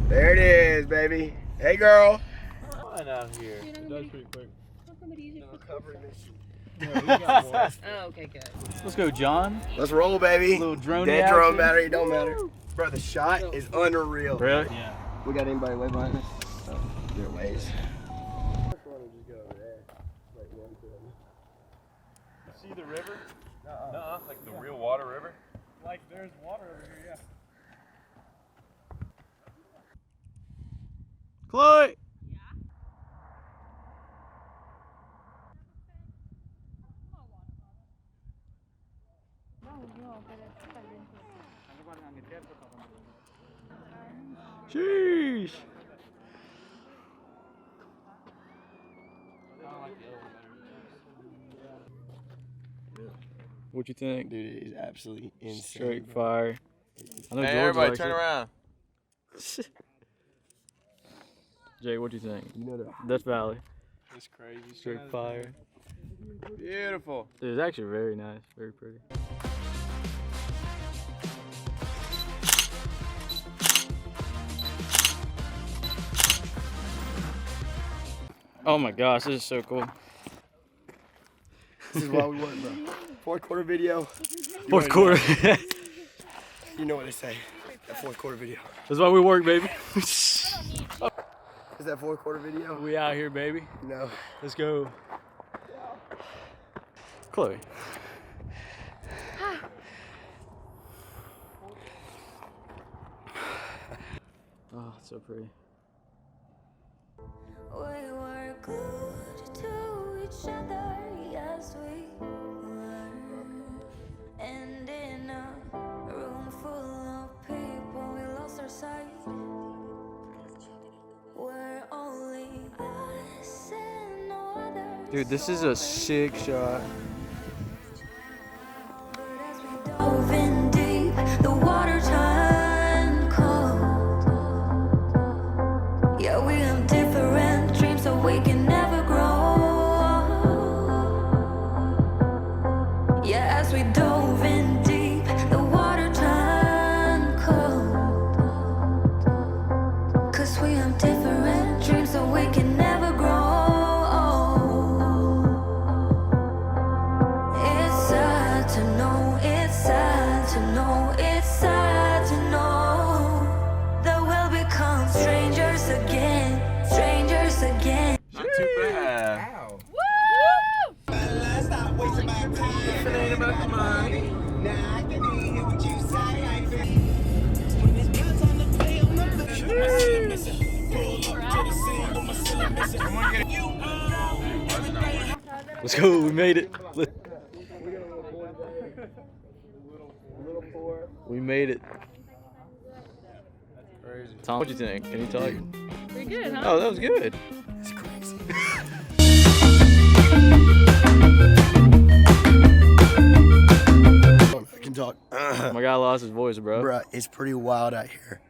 There it is, baby. Hey, girl. Fine out here. It does pretty quick. Oh, okay, good. Let's go, John. Let's roll, baby. Little drone Dead action. drone battery, don't matter. Bro, the shot is unreal. Really? Yeah. We got anybody way behind us? Oh, there ways. See the river? No, like the real water river? Like there's water over here, yeah. Chloe! Sheesh! What you think? Dude, it is absolutely insane. Straight fire. I know Hey, George everybody, likes turn it. around. Jay, what do you think? You know that. Death Valley. It's crazy. Straight fire. Beautiful. It's actually very nice, very pretty. Oh my gosh, this is so cool. This is why we work, bro. Fourth quarter video. Fourth quarter. You know what they say. That fourth quarter video. That's why we work, baby. Is that fourth quarter video? We out here, baby. No. Let's go. Chloe. Oh, it's so pretty. We were good to each other, yes we were. And in a room full of people, we lost our sight. We're only us and no other. Dude, this is a sick shot. But as we dove in deep, the water turned cold. Yeah, we have different dreams, so we can never grow. Yeah, as we dove in deep, the water turned cold. 'Cause we have different dreams, so we can never grow. It's sad to know, it's sad to know, it's sad to know that we'll become strangers again, strangers again. Not too bad. Ow. If it ain't about the money. Let's go, we made it. We made it. Crazy. Tom, what you think? Can you talk? Pretty good, huh? Oh, that was good. It's crazy. I can talk. My guy lost his voice, bro. Bruh, it's pretty wild out here.